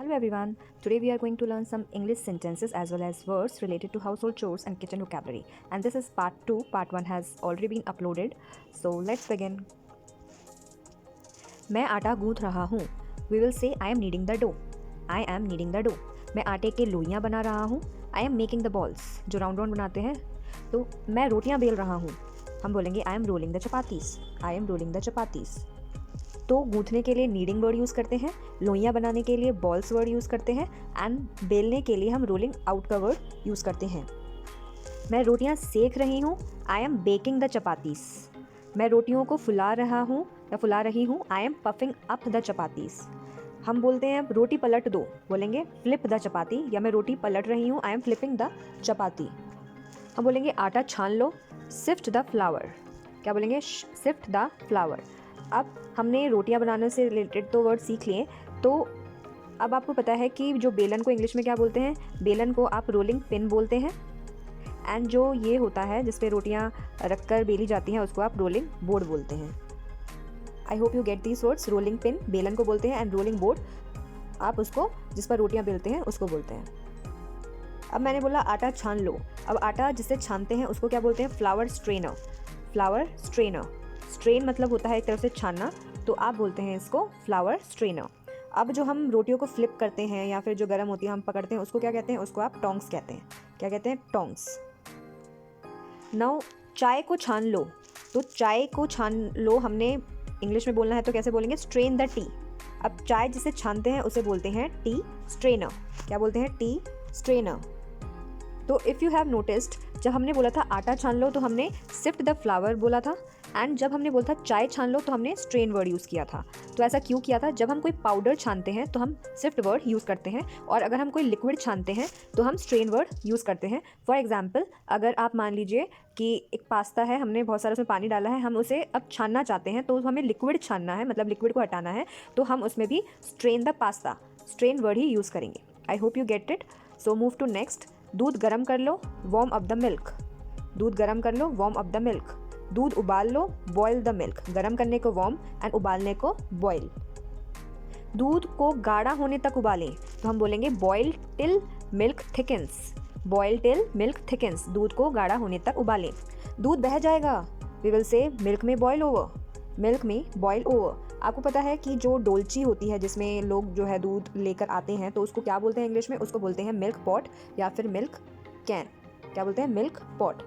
Hello everyone. Today we are going to learn some English sentences as well as words related to household chores and kitchen vocabulary. And this is part 2. Part 1 has already been uploaded. So let's begin. मैं आटा गूंथ रहा हूँ. We will say I am kneading the dough. I am kneading the dough. मैं आटे के लोइयाँ बना रहा हूँ. I am making the balls. जो राउंड राउंड बनाते हैं. तो मैं रोटियाँ बेल रहा हूँ. हम बोलेंगे I am rolling the chapatis. I am rolling the chapatis. तो गूंथने के लिए नीडिंग वर्ड यूज़ करते हैं, लोइयाँ बनाने के लिए बॉल्स वर्ड यूज़ करते हैं एंड बेलने के लिए हम रोलिंग आउट का वर्ड यूज़ करते हैं. मैं रोटियाँ सेक रही हूँ. I am baking the chapatis. मैं रोटियों को फुला रहा हूँ या फुला रही हूँ. I am puffing up the chapatis. हम बोलते हैं रोटी पलट दो, बोलेंगे फ्लिप द चपाती, या मैं रोटी पलट रही हूँ. आई एम फ्लिपिंग द चपाती. हम बोलेंगे आटा छान लो. Shift the flower. क्या बोलेंगे? Sift the flower. अब हमने रोटियां बनाने से रिलेटेड तो वर्ड सीख लिए, तो अब आपको पता है कि जो बेलन को इंग्लिश में क्या बोलते हैं. बेलन को आप रोलिंग पिन बोलते हैं एंड जो ये होता है जिस पे रोटियां रखकर बेली जाती हैं उसको आप रोलिंग बोर्ड बोलते हैं. आई hope you get these words. Rolling pin बेलन को बोलते हैं एंड रोलिंग बोर्ड आप उसको जिस पर रोटियां बेलते हैं उसको बोलते हैं. अब मैंने बोला आटा छान लो. अब आटा जिससे छानते हैं उसको क्या बोलते हैं? Flower strainer. Flower strainer. Strain मतलब होता है एक तरफ से छानना, तो आप बोलते हैं इसको फ्लावर स्ट्रेनर. अब जो हम रोटियों को फ्लिप करते हैं या फिर जो गर्म होती है हम पकड़ते हैं उसको क्या कहते हैं? उसको आप टोंग्स कहते हैं. क्या कहते हैं? टोंग्स. नाउ चाय को छान लो. तो चाय को छान लो हमने इंग्लिश में बोलना है तो कैसे बोलेंगे? Strain the T. अब चाय जिसे छानते हैं उसे बोलते हैं टी स्ट्रेनर. क्या बोलते हैं? T strainer. तो इफ़ यू हैव नोटिस्ड, जब हमने बोला था आटा छान लो तो हमने सिफ्ट द फ्लावर बोला था, एंड जब हमने बोला था चाय छान लो तो हमने स्ट्रेन वर्ड यूज़ किया था. तो ऐसा क्यों किया था? जब हम कोई पाउडर छानते हैं तो हम सिफ्ट वर्ड यूज़ करते हैं, और अगर हम कोई लिक्विड छानते हैं तो हम स्ट्रेन वर्ड यूज़ करते हैं. फॉर एग्जाम्पल, अगर आप मान लीजिए कि एक पास्ता है, हमने बहुत सारा उसमें पानी डाला है, हम उसे अब छानना चाहते हैं, तो हमें लिक्विड छानना है, मतलब लिक्विड को हटाना है, तो हम उसमें भी strain the pasta, strain word ही यूज़ करेंगे. I hope you get it. So move to next. दूध गर्म कर लो. Warm up the milk. दूध गर्म कर लो. Warm up the milk. दूध उबाल लो. Boil the milk. गर्म करने को वार्म एंड उबालने को बॉयल. दूध को गाढ़ा होने तक उबालें तो हम बोलेंगे boil till milk thickens. Boil till milk thickens. दूध को गाढ़ा होने तक उबालें. दूध बह जाएगा. वी विल से मिल्क में बॉयल ओवर. मिल्क में बॉयल ओवर. आपको पता है कि जो डोलची होती है जिसमें लोग जो है दूध लेकर आते हैं तो उसको क्या बोलते हैं इंग्लिश में? उसको बोलते हैं मिल्क पॉट या फिर मिल्क कैन. क्या बोलते हैं? Milk pot.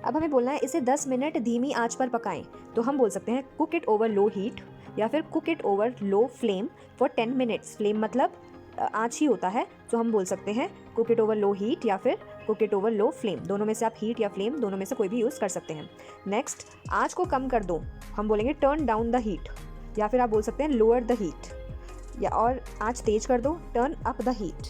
अब हमें बोलना है इसे 10 मिनट धीमी आंच पर पकाएं, तो हम बोल सकते हैं cook it over low heat या फिर cook it over low flame for 10 minutes. Flame मतलब आंच ही होता है, तो हम बोल सकते हैं cook it over low heat या फिर cook it over low flame. दोनों में से आप हीट या फ्लेम दोनों में से कोई भी यूज़ कर सकते हैं. नेक्स्ट, आंच को कम कर दो. हम बोलेंगे टर्न डाउन द हीट, या फिर आप बोल सकते हैं लोअर द हीट, या और आंच तेज कर दो. Turn up the heat.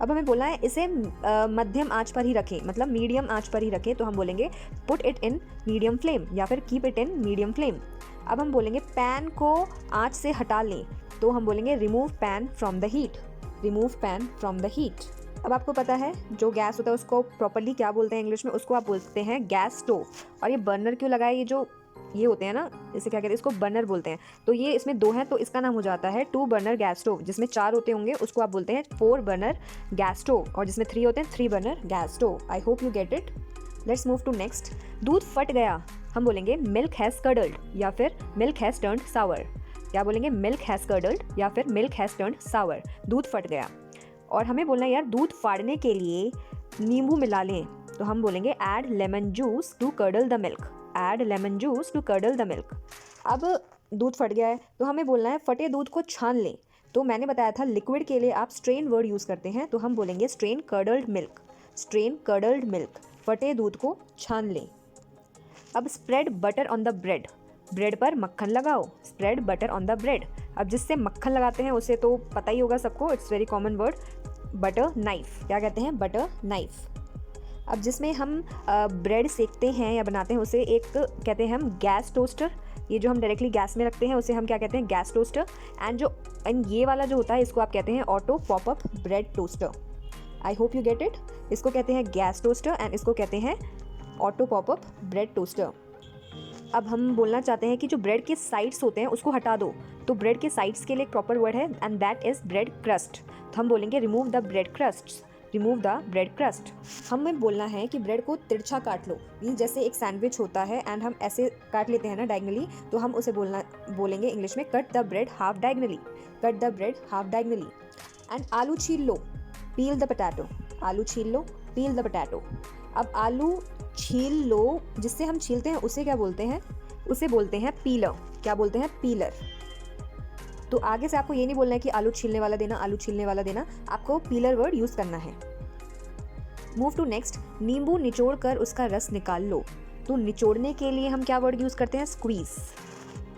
अब हमें बोलना है इसे मध्यम आंच पर ही रखें, मतलब मीडियम आंच पर ही रखें, तो हम बोलेंगे put it in medium flame या फिर keep it in medium flame. अब हम बोलेंगे पैन को आंच से हटा लें, तो हम बोलेंगे remove pan from the heat. Remove pan from the heat. अब आपको पता है जो गैस होता है उसको प्रॉपर्ली क्या बोलते हैं इंग्लिश में? उसको आप बोलते हैं गैस स्टोव. और ये बर्नर क्यों लगाया? ये जो ये होते हैं ना, इसे क्या कहते हैं? इसको बर्नर बोलते हैं. तो ये इसमें 2 हैं तो इसका नाम हो जाता है 2 बर्नर गैस स्टोव. जिसमें 4 होते होंगे उसको आप बोलते हैं 4 बर्नर गैस स्टोव, और जिसमें 3 होते हैं 3 burner gas stove. I hope you get it. Let's move to next. दूध फट गया. हम बोलेंगे मिल्क हैज़ कर्डल्ड या फिर मिल्क हैज़ टर्न्ड सावर. क्या बोलेंगे? मिल्क हैज़ कर्डल्ड या फिर मिल्क हैज़ टर्न्ड सावर. दूध फट गया. और हमें बोलना है यार दूध फाड़ने के लिए नींबू मिला लें, तो हम बोलेंगे add lemon juice to curdle the milk. Add lemon juice to curdle the milk. अब दूध फट गया है तो हमें बोलना है फटे दूध को छान लें. तो मैंने बताया था लिक्विड के लिए आप स्ट्रेन वर्ड यूज़ करते हैं, तो हम बोलेंगे strain curdled milk. Strain curdled milk. फटे दूध को छान लें. अब spread butter on the bread. Bread पर मक्खन लगाओ. Spread butter on the bread. अब जिससे मक्खन लगाते हैं उसे तो पता ही होगा सबको, it's very common word, butter knife. क्या कहते हैं? Butter knife. अब जिसमें हम ब्रेड सेकते हैं या बनाते हैं उसे एक कहते हैं हम गैस टोस्टर. ये जो हम डायरेक्टली गैस में रखते हैं उसे हम क्या कहते हैं? Gas toaster. एंड ये वाला जो होता है इसको आप कहते हैं auto popup bread toaster. I hope you get it. इसको कहते हैं गैस टोस्टर एंड इसको कहते हैं ऑटो पॉपअप ब्रेड टोस्टर. अब हम बोलना चाहते हैं कि जो ब्रेड के साइड्स होते हैं उसको हटा दो, तो ब्रेड के साइड्स के लिए एक प्रॉपर वर्ड है and that is bread crust. तो हम बोलेंगे remove the bread crust, remove the bread crust. हमें बोलना है कि ब्रेड को तिरछा काट लो, मीन्स जैसे एक सैंडविच होता है एंड हम ऐसे काट लेते हैं ना डायगनली, तो हम उसे बोलेंगे इंग्लिश में cut the bread half diagonally, cut the bread half diagonally. And आलू छील लो, पील द पोटैटो, आलू छील लो, पील द पोटैटो। अब आलू छील लो जिससे हम छीलते हैं उसे क्या बोलते हैं, उसे बोलते हैं पीलर। क्या बोलते हैं, पीलर। तो आगे से आपको ये नहीं बोलना है कि आलू छीलने वाला देना, आलू छीलने वाला देना, आपको पीलर वर्ड यूज करना है। मूव टू नेक्स्ट, नींबू निचोड़ कर उसका रस निकाल लो। तो निचोड़ने के लिए हम क्या वर्ड यूज करते हैं, स्क्वीज,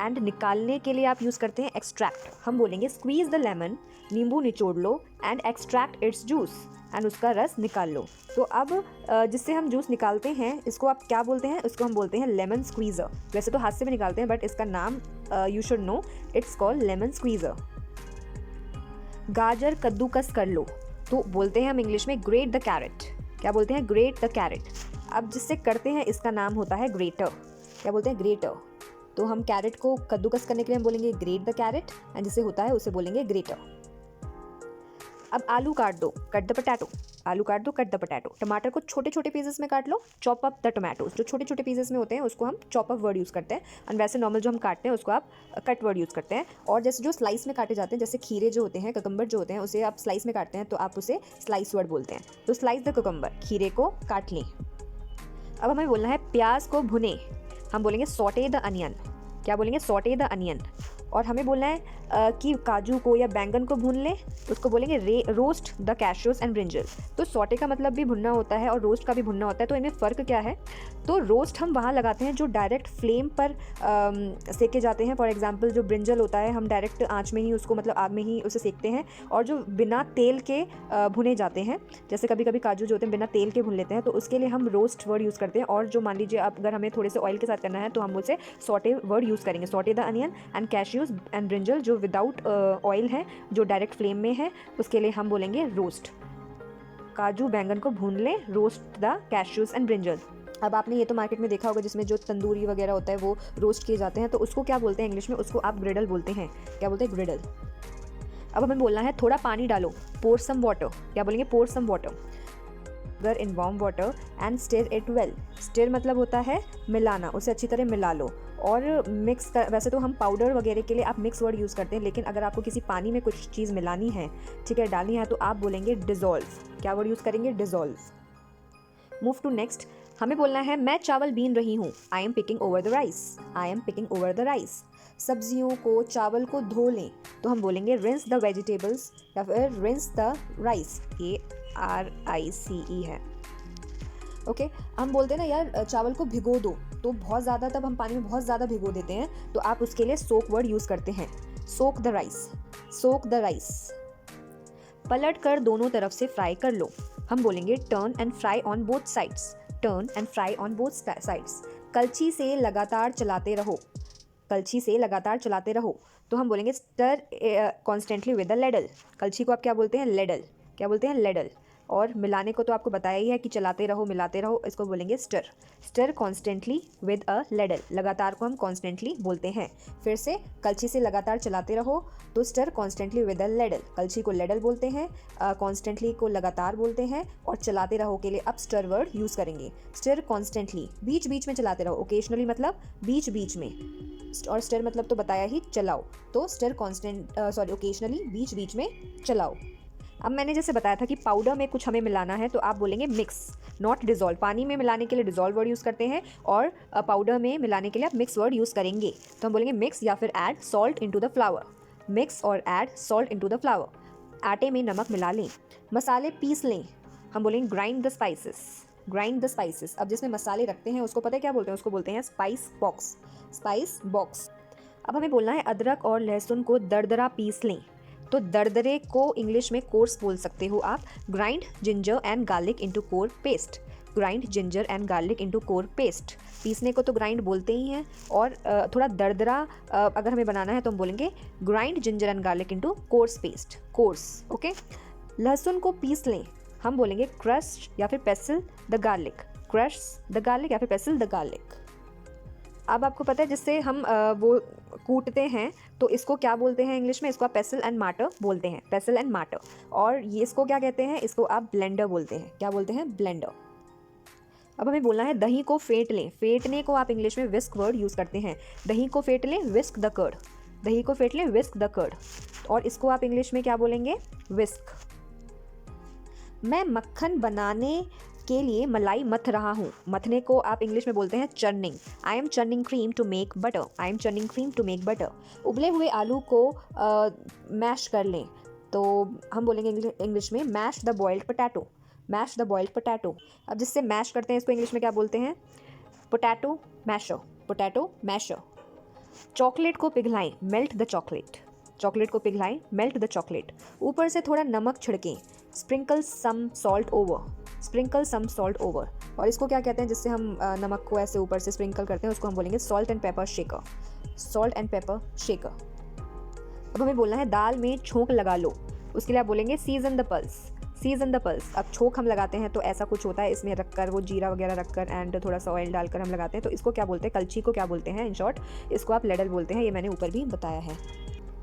एंड निकालने के लिए आप यूज करते हैं एक्सट्रैक्ट। हम बोलेंगे स्क्वीज द लेमन, नींबू निचोड़ लो and extract its juice, and उसका रस निकाल लो। तो अब जिससे हम जूस निकालते हैं इसको आप क्या बोलते हैं, इसको हम बोलते हैं लेमन स्क्वीज़र। वैसे तो हाथ से भी निकालते हैं बट इसका नाम you should know, it's called lemon squeezer. गाजर कद्दूकस कर लो, तो बोलते हैं हम इंग्लिश में ग्रेट द कैरेट। क्या बोलते हैं, ग्रेट द कैरेट। अब जिससे करते हैं इसका नाम होता है ग्रेटर। क्या बोलते हैं, ग्रेटर। तो हम कैरेट को कद्दूकस करने के लिए हम बोलेंगे ग्रेट द कैरेट, एंड जिसे होता है उसे बोलेंगे ग्रेटर। अब आलू काट दो, कट द पोटैटो, आलू काट दो, कट द पोटैटो। टमाटर को छोटे छोटे पीसेस में काट लो, चॉप अप द टोमेटोज। जो छोटे छोटे पीसेस में होते हैं उसको हम चॉप अप वर्ड यूज़ करते हैं, एंड वैसे नॉर्मल जो हम काटते हैं उसको आप कट वर्ड यूज़ करते हैं। और जैसे जो स्लाइस में काटे जाते हैं, जैसे खीरे जो होते हैं, ककम्बर जो होते हैं, उसे आप स्लाइस में काटते हैं तो आप उसे स्लाइस वर्ड बोलते हैं। तो स्लाइस द ककम्बर, खीरे को काट लें। अब हमें बोलना है प्याज को भुने, हम बोलेंगे सॉटे द अनियन। क्या बोलेंगे, सॉटे द अनियन। और हमें बोलना है कि काजू को या बैंगन को भून लें, उसको बोलेंगे roast the cashews and brinjal. तो सॉटे का मतलब भी भुनना होता है और रोस्ट का भी भुनना होता है, तो इनमें फ़र्क क्या है। तो रोस्ट हम वहाँ लगाते हैं जो डायरेक्ट फ्लेम पर सेके जाते हैं। फॉर एग्जांपल जो ब्रिंजल होता है हम डायरेक्ट आंच में ही उसको, मतलब आग में ही उसे सेकते हैं, और जो बिना तेल के भुने जाते हैं, जैसे कभी कभी काजू जो होते हैं बिना तेल के भुन लेते हैं, तो उसके लिए हम रोस्ट वर्ड यूज़ करते हैं। और जो मान लीजिए आप अगर हमें थोड़े से ऑयल के साथ करना है तो हम उसे सॉटे वर्ड यूज़ करेंगे, saute the onion and cashews and brinjal. जो विदाउट ऑयल है, जो डायरेक्ट फ्लेम में है, उसके लिए हम बोलेंगे रोस्ट। काजू बैंगन को भून लें, roast the cashews and brinjal. अब आपने ये तो मार्केट में देखा होगा जिसमें जो तंदूरी वगैरह होता है वो रोस्ट किए जाते हैं, तो उसको क्या बोलते हैं इंग्लिश में, उसको आप ग्रिडल बोलते हैं। क्या बोलते हैं, ग्रिडल। अब हमें बोलना है थोड़ा पानी डालो, पोर सम वाटर। क्या बोलेंगे, पोर सम वाटर। अगर in warm water and stir it well. Stir मतलब होता है मिलाना, उसे अच्छी तरह मिला लो। और मिक्स कर, वैसे तो हम पाउडर वगैरह के लिए आप मिक्स वर्ड यूज़ करते हैं, लेकिन अगर आपको किसी पानी में कुछ चीज़ मिलानी है, ठीक है, डालनी है, तो आप बोलेंगे डिज़ोल्व। क्या वर्ड यूज़ करेंगे, डिज़ोल्व। मूव टू नेक्स्ट, हमें बोलना है मैं चावल बीन रही हूँ, I am picking over the rice, I am picking over the rice. सब्जियों को, चावल को धो लें, तो हम बोलेंगे रिंस द वेजिटेबल्स या फिर रिंस द राइस। RICE है। ओके, हम बोलते हैं ना यार चावल को भिगो दो, तो बहुत ज़्यादा, तब हम पानी में बहुत ज़्यादा भिगो देते हैं, तो आप उसके लिए सोक वर्ड यूज़ करते हैं, soak the rice, soak the rice. पलट कर दोनों तरफ से फ्राई कर लो, हम बोलेंगे turn and fry on both sides, turn and fry on both sides. कलछी से लगातार चलाते रहो, कलछी से लगातार चलाते रहो, तो हम बोलेंगे stir constantly with the ladle. कलछी को आप क्या बोलते हैं, लेडल। क्या बोलते हैं, लेडल। और मिलाने को तो आपको बताया ही है कि चलाते रहो, मिलाते रहो, इसको बोलेंगे stir, stir constantly with a ladle. लगातार को हम कॉन्स्टेंटली बोलते हैं। फिर से, कलछी से लगातार चलाते रहो तो stir constantly with a ladle. कलछी को लेडल बोलते हैं, कॉन्स्टेंटली को लगातार बोलते हैं, और चलाते रहो के लिए अब स्टर वर्ड यूज़ करेंगे। स्टर कॉन्स्टेंटली, बीच बीच में चलाते रहो, ओकेजनली मतलब बीच बीच में, और स्टर मतलब तो बताया ही चलाओ, तो स्टर ओकेजनली, बीच बीच में चलाओ। अब मैंने जैसे बताया था कि पाउडर में कुछ हमें मिलाना है, तो आप बोलेंगे मिक्स, नॉट डिज़ोल्व। पानी में मिलाने के लिए डिज़ोल्व वर्ड यूज़ करते हैं, और पाउडर में मिलाने के लिए आप मिक्स वर्ड यूज़ करेंगे, तो हम बोलेंगे मिक्स या फिर add salt into the flour, mix और add salt into the flour. आटे में नमक मिला लें, मसाले पीस लें, हम बोलेंगे grind the spices, grind the spices. अब जिसमें मसाले रखते हैं उसको पता है क्या बोलते हैं, उसको बोलते हैं स्पाइस बॉक्स, स्पाइस बॉक्स। अब हमें बोलना है अदरक और लहसुन को दरदरा पीस लें, तो दरदरे को इंग्लिश में कोर्स बोल सकते हो आप। Grind ginger and garlic into core paste, grind ginger and garlic into core paste. पीसने को तो ग्राइंड बोलते ही हैं, और थोड़ा दरदरा अगर हमें बनाना है तो हम बोलेंगे grind ginger and garlic into course paste, course. Okay, लहसुन को पीस लें, हम बोलेंगे क्रश या फिर पेसल the garlic, crush the garlic या फिर पेसल द गार्लिक। अब आपको पता है जिससे हम वो कूटते हैं तो इसको क्या बोलते हैं इंग्लिश में? इसको आप पेसल एंड मार्टर बोलते हैं, पेसल एंड मार्टर। और ये इसको क्या कहते हैं? इसको आप ब्लेंडर बोलते हैं। क्या बोलते हैं? ब्लेंडर। अब हमें बोलना है दही को फेंट लें। फेंटने को आप इंग्लिश में विस्क वर्ड यूज़ करते हैं। दही को फेंट लें, विस्क द कर्ड। दही को फेंट लें, विस्क द कर्ड। और इसको आप इंग्लिश में क्या बोलेंगे? विस्क। मैं मक्खन बनाने के लिए मलाई मथ रहा हूँ। मथने को आप इंग्लिश में बोलते हैं churning. I am churning cream to make butter. I am churning cream to make butter. उबले हुए आलू को मैश कर लें तो हम बोलेंगे इंग्लिश में mash the boiled potato. Mash the boiled potato. अब जिससे मैश करते हैं इसको इंग्लिश में क्या बोलते हैं? Potato masher. Potato masher. Chocolate को पिघलाएं, मेल्ट द चॉकलेट। चॉकलेट को पिघलाएं, मेल्ट द चॉकलेट। ऊपर से थोड़ा नमक छिड़कें, sprinkle some salt over. Sprinkle some salt over. और इसको क्या कहते हैं जिससे हम नमक को ऐसे ऊपर से स्प्रिंकल करते हैं? उसको हम बोलेंगे salt and paper shaker. Salt and paper shaker. अब हमें बोलना है दाल में छोंक लगा लो। उसके लिए आप बोलेंगे season the pulse. Season the pulse. अब छोंक हम लगाते हैं तो ऐसा कुछ होता है, इसमें रखकर वो जीरा वगैरह रखकर एंड थोड़ा सा ऑयल डालकर हम लगाते हैं, तो इसको क्या बोलते हैं? कलछी को क्या बोलते हैं? इन शॉर्ट इसको आप लेडल बोलते हैं। ये मैंने ऊपर भी बताया है।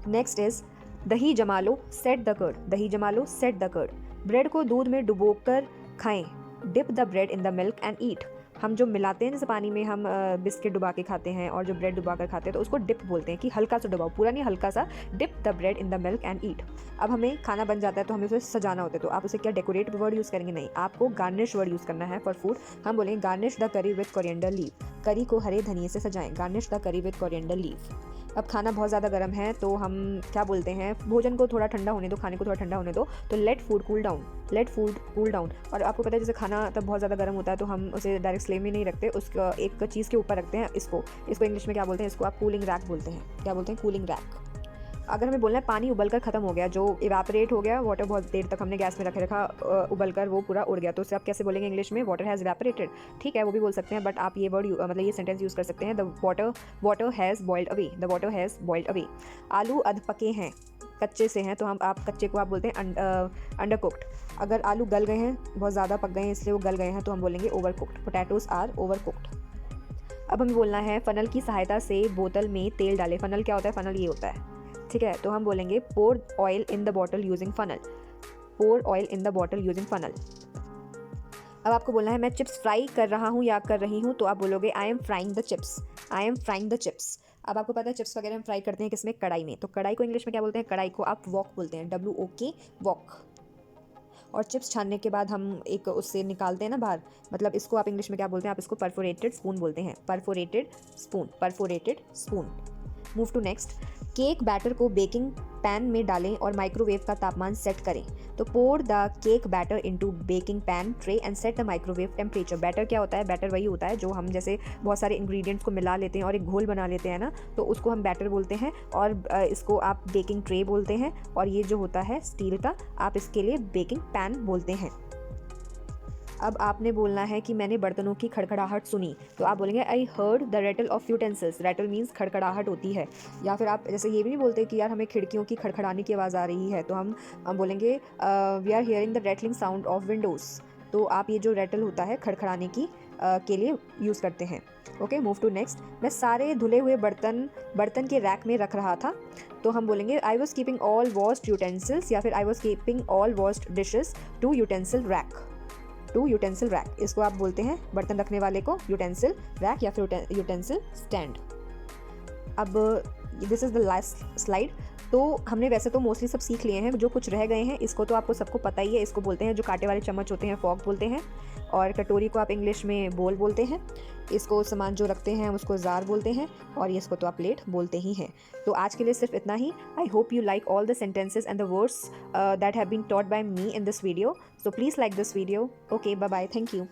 नेक्स्ट इज दही जमा लो, सेट द कर्ड। दही जमा लो, सेट द कर्ड। ब्रेड को दूध में डुबोकर खाएं, dip the bread in the milk and eat. हम जो मिलाते हैं जैसे पानी में हम बिस्किट डुबा के खाते हैं और जो ब्रेड डुबा कर खाते हैं तो उसको डिप बोलते हैं कि हल्का सा डुबाओ, पूरा नहीं, हल्का सा। Dip the bread in the milk and eat. अब हमें खाना बन जाता है तो हमें उसे सजाना होता है, तो आप उसे क्या डेकोरेट वर्ड यूज़ करेंगे? नहीं, आपको गार्निश वर्ड यूज़ करना है फॉर फूड। हम बोलेंगे गार्निश द करी विद कोरिएंडर लीव। करी को हरे धनिये से सजाएं, गार्निश द करी विद कोरिएंडर लीव। अब खाना बहुत ज़्यादा गर्म है तो हम क्या बोलते हैं? भोजन को थोड़ा ठंडा होने दो, खाने को थोड़ा ठंडा होने दो, तो let food cool down. Let food cool down. और आपको पता है जैसे खाना तब बहुत ज़्यादा गर्म होता है तो हम उसे डायरेक्ट फ्लेम में नहीं रखते, उसका एक चीज़ के ऊपर रखते हैं। इसको इंग्लिश में क्या बोलते हैं? इसको आप कूलिंग रैक बोलते हैं। क्या बोलते हैं? Cooling rack. अगर हमें बोलना है पानी उबलकर ख़त्म हो गया, जो इवेपोरेट हो गया, वाटर बहुत देर तक हमने गैस में रखा उबलकर वो पूरा उड़ गया, तो उससे आप कैसे बोलेंगे इंग्लिश में? Water has evaporated. ठीक है, वो भी बोल सकते हैं, बट आप ये वर्ड मतलब ये सेंटेंस यूज़ कर सकते हैं, the water has boiled away. The water has boiled away. आलू अध पके हैं, कच्चे से हैं, तो हम आप कच्चे को आप बोलते हैं अंडर कुक्ड। अगर आलू गल गए हैं, बहुत ज़्यादा पक गए हैं इसलिए वो गल गए हैं, तो हम बोलेंगे overcooked. Potatoes are overcooked. अब हमें बोलना है फनल की सहायता से बोतल में तेल डालें। फनल क्या होता है? फनल ये होता है, ठीक है। तो हम बोलेंगे pour oil in the bottle using funnel. Pour oil in the bottle using funnel. अब आपको बोलना है मैं चिप्स फ्राई कर रहा हूँ या कर रही हूँ, तो आप बोलोगे I am frying the chips. I am frying the chips. अब आपको पता है चिप्स वगैरह हम फ्राई करते हैं किसमें? कढ़ाई में। तो कढ़ाई को इंग्लिश में क्या बोलते हैं? कढ़ाई को आप वॉक बोलते हैं, WOK वॉक। और चिप्स छानने के बाद हम एक उससे निकालते हैं ना बाहर, मतलब इसको आप इंग्लिश में क्या बोलते हैं? आप इसको परफोरेटेड स्पून बोलते हैं। Perforated spoon. Perforated spoon. Move to next. Cake batter को बेकिंग पैन में डालें और माइक्रोवेव का तापमान सेट करें। तो pour the cake batter into baking pan tray and set the microwave temperature. Batter क्या होता है? बैटर वही होता है जो हम जैसे बहुत सारे इंग्रेडिएंट्स को मिला लेते हैं और एक घोल बना लेते हैं ना, तो उसको हम बैटर बोलते हैं। और इसको आप बेकिंग ट्रे बोलते हैं, और ये जो होता है स्टील का, आप इसके लिए बेकिंग पैन बोलते हैं। अब आपने बोलना है कि मैंने बर्तनों की खड़खड़ाहट सुनी, तो आप बोलेंगे I heard the rattle of utensils. Rattle means खड़खड़ाहट होती है। या फिर आप जैसे ये भी नहीं बोलते कि यार हमें खिड़कियों की खड़खड़ाने की आवाज़ आ रही है, तो हम बोलेंगे we are hearing the rattling sound of windows. तो आप ये जो रेटल होता है खड़खड़ाने की के लिए यूज़ करते हैं। Okay, move to next. मैं सारे धुले हुए बर्तन के रैक में रख रहा था, तो हम बोलेंगे I was keeping all washed utensils, या फिर I was keeping all washed dishes to utensil rack. To utensil rack. इसको आप बोलते हैं बर्तन रखने वाले को यूटेंसिल रैक या फिर यूटेंसिल स्टैंड। अब this is the last slide. तो हमने वैसे तो मोस्टली सब सीख लिए हैं, जो कुछ रह गए हैं इसको तो आपको सबको पता ही है। इसको बोलते हैं जो कांटे वाले चम्मच होते हैं, फॉक बोलते हैं। और कटोरी को आप इंग्लिश में बोल बोलते हैं। इसको सामान जो रखते हैं उसको जार बोलते हैं, और ये इसको तो आप प्लेट बोलते ही हैं। तो आज के लिए सिर्फ इतना ही। I hope you like all the sentences and the words that have been taught by me in this video. So please like this video. Okay, bye bye, thank you.